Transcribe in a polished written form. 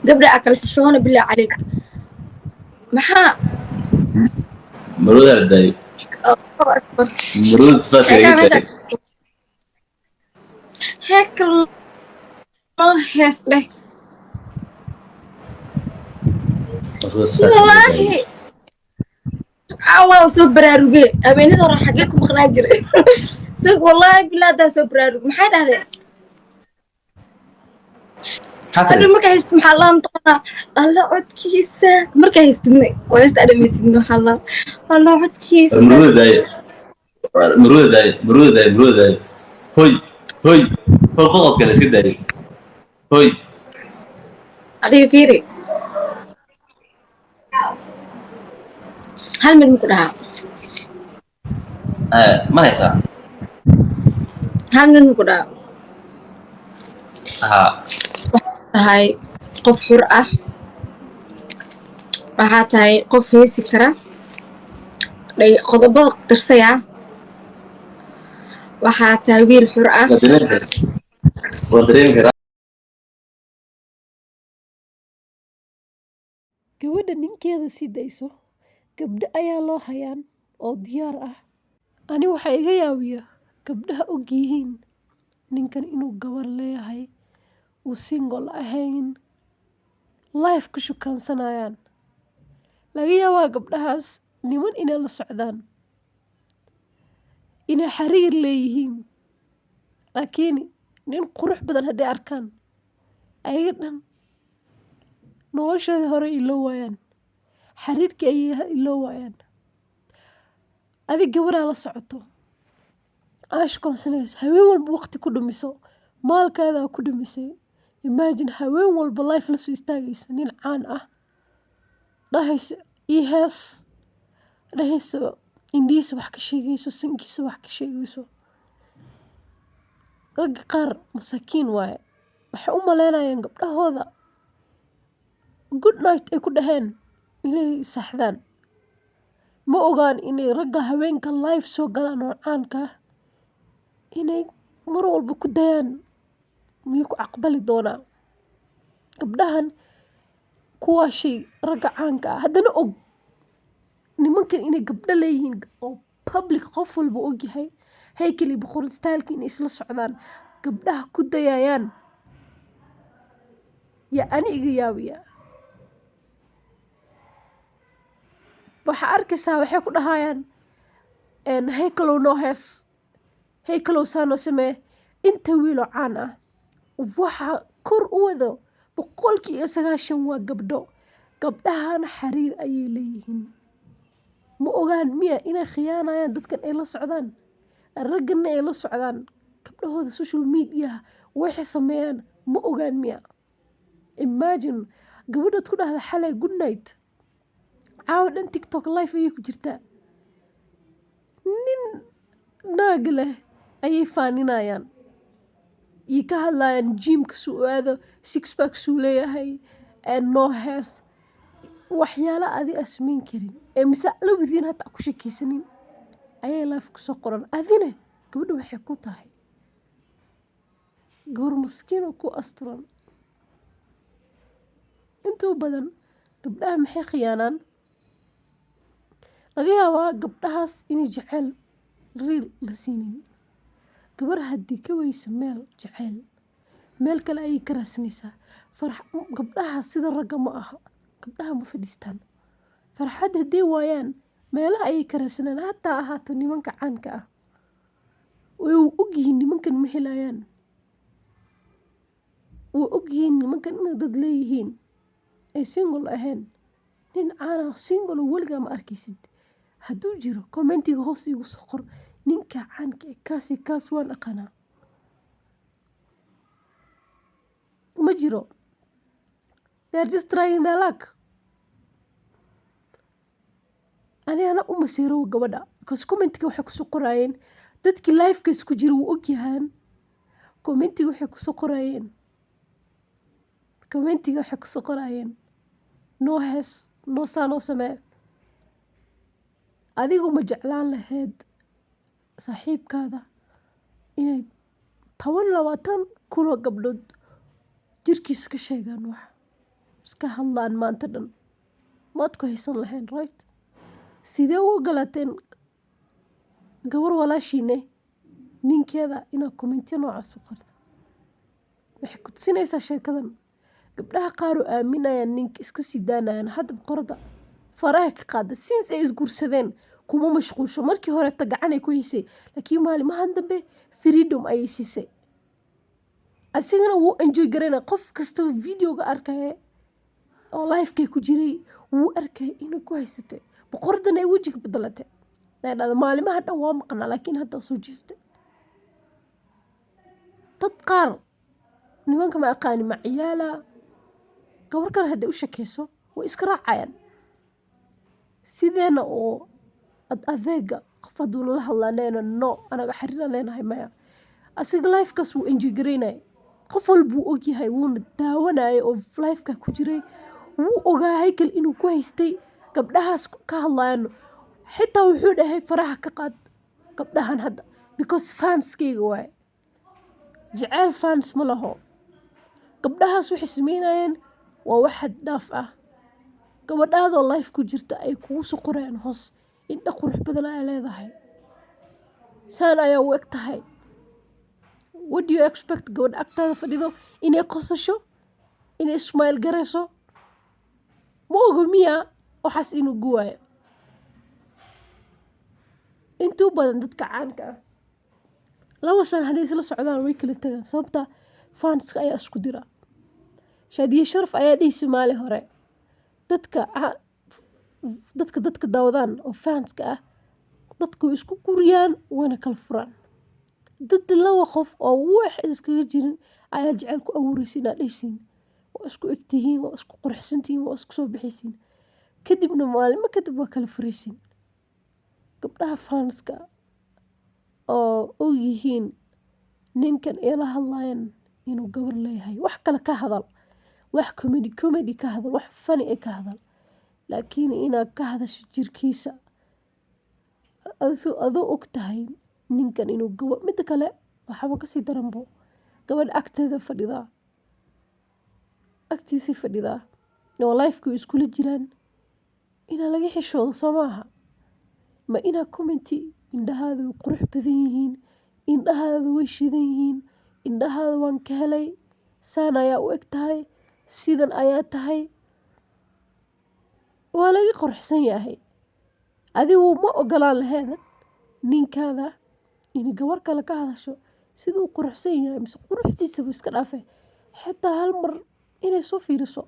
قبل أكل شلون بالله عليك محا مرود هرداي الله أكبر مرود صفات هيك يا ماشي جداي هيك الله يسده مرود صفات يا جداي والله عوا سوبر أروجي أبيني ترى حقيقة مخناجر سوق والله بالله ده سوبر أروج محد هذا أنا حاتري ما كهست محلان طنا الله عد كيسة ما كهستني ويستأذن مسنو حلا الله عد كيسة مرود داي مرود داي مرود داي مرود داي هوي هوي هو قطط كان اسكت داي هوي هذه فيري هل من كلها ما هيسا هل من كلها ها هاي قف حرقة waxaa tahay qof heesi kara qodobada tirsaya waxaa tahay wiil xur ah ودرين كرا gabadha ninkeeda sii dayso gabdho ayaa loo hayaan oo diyaar ah ani waxaa iga yaabiya gabdhaha og yihiin ninkan inuu gabar leeyahay uu single ahayn life ku shukaansanayaan laga yaabaa gabdhahaas niman inay la socdaan inay xiriir leeyihiin laakiin nin qurux badan hadday arkaan ayaga dhan noloshooda hore iloo waayaan xiriirkii ayay iloo waayaan adig gabaraa la socoto aashkoonsanays haween walba waqti ku dhumiso maalkeeda ku dhumisay imagine haween walba life la soo istaagaysa nin caan ah dhahayso ii hees dhahayso indhihiisa wax ka sheegayso sankiisa wax ka sheegayso ragga qaar masaakiin waaye waxay u malaynayaan gabdhahooda good night ay ku dhaheen inay saxdaan ma ogaan inay ragga haweenka life soo galaan oo caanka ah inay mar walba ku dayaan miyuu ku aqbali doonaa gabdhahan kuwaa shay ragga caanka ah haddana og nimankan inay gabdho leeyihiin oo public qof walba og yahay haykali boqor styleka inay isla socdaan gabdhaha ku dayayaan yaa ani iga yaabiya waxaa arkaysaa waxay ku dhahayaan haykalow noo hees haykalow saanoo samee inta wiiloo caan ah waxaa kor u wado 90% waa gabdho gabdhahan xiriir ayay leeyihiin ma ogaan miya inay khiyaanayaan dadkan ay la socdaan ragganna ay la socdaan gabdhahooda social media waxay sameeyaan ma ogaan miya imagine gabadhaad ku dhahda xalay good night caawa dhan tiktok live ayay ku jirtaa nin naag leh ayay faaninayaan iyo ka hadlayaan jimka suu aado sixpack suu leeyahay no hees waxyaala adi aa samayn karin ee mise labadiin hataa ku shakaysanin ayay life kusoo qoran adina gabadha waxay ku tahay gabar maskiin oo ku asturan intuu badan gabdhaha maxay khiyaanaan laga yaabaa gabdhahaas inay jecel riil la siinin gabar haddii ka weyso meel jecel meel kale ayay ka raadsanaysaa gabdhaha sida ragga ma aha gabdhaha ma fadhiistaan farxad hadday waayaan meelaha ayay ka raadsanaan hataa ahaato nimanka caanka ah way ogyihiin nimankan ma helayaan way ogyihiin nimankan inay dad leeyihiin ay single ahayn nin caan ah single oo weligaa ma arkaysid hadduu jiro commentiga hoos igu soo qor ninka caanka ee kaasi kaas waan aqaanaa ma jiro they're just trying their luck anigana u masiirow gabadha because commentiga waxay kusoo qoraayeen dadkii lifekaas ku jira wuu ogyahaan commentiga waxay kusoo qoraayeen noo hees noo saa noo samee adigu ma jeclaan lahayd saaxiibkaada inay 10-20 kunoo gabdhood jirkiisa ka sheegaan wax iska hadlaan maanta dhan maad ku haysan lahayn, right? sidee u ogolaateen gabar walaashiine ninkeeda inaad kommentiyo noocaas u qorto? waxay ku tusinaysaa sheekadan gabdhaha qaar oo aaminayaan ninka iska sii daanayaan hadda boqorada faraha ka qaada since ay isguursadeen kuma mashquulsho. markii hore ta gacan ay ku haysay laakiin maalimahan dambe freedom ayay siisay. asigana wuu enjoy garayna qof kastoo videoga arkaya oo lifekay ku jiray wuu arkay inuu ku haysatay. boqoradan ay wejiga bedelatay dhahda maalimaha dhan waa maqnaa laakiin hadda soo jeestay. dad qaar nimanka ma aqaani ma ciyaala gabar kale hadday u shakeyso way iska raacayaan. sideena oo adeega qof hadduuna la hadlaanayna no anaga xiriiraan leenahay maya. asiga lifekaas wuu enjoy garaynaya qof walbuu ogyahay wuuna daawanaya oo lifeka ku jiray wuu ogaa haykal inuu ku haystay gabdhahaas ka hadlayaan. xitaa wuxuu dhahay faraha ka qaad gabdhahan hadda because fanskayga waaye. jeceyl fans ma laho. gabdhahaas waxay sameynayeen waa wax xad dhaaf ah. gabadhaadoo life ku jirta ay kugu soo qorayaan hoos indha qurux badan ay leedahay saan ayaa u eg tahay. what do you expect gabadh agtaada fadhido inay qosasho inay smile garayso? ma ogo miya waxaas inuu guwaayo. intuu badan dadka caanka ah 2 sano hadday isla socdaan way kala tagaan sababta fanska ayaa isku dira. Shaadiye Sharaf ayaa dhihi Soomaali hore dadka daawadaan oo fanska ah dadku isku guriyaan wayna kala furaan. dad 2 qof oo wax iskaga jirin ayaa jecel ku abuuraysiin aad dhehsiin waa isku egtihiin waa isku quruxsantihiin waa isku soo bixisiin kadibna maalmo kadib waa kala furaysiin. gabdhaha fanska oo og yihiin ninkan ay la hadlayaan inuu gabar leeyahay wax kale ka hadal wax comedy ka hadal wax funny ka hadal laakiin inaad ka hadasho jirkiisa adoo og tahay ninkan inuu gabar mid kale waxba ka sii daranbo gabadh agtiisa fadhida oo lifekii iskula jiraan inaa laga xishoodo soo maaha. ma inaa commenti indhahaada way qurux badan yihiin indhahaada way shidan yihiin indhahaada waan ka helay saan ayaa u eg tahay sidan ayaa tahay waa laga quruxsan yahay. adigu ma ogolaan laheed ninkaada in gabar kale ka hadasho siduu quruxsan yahay mise quruxdiisa iska dhaafay xitaa hal mar inay soo fiiriso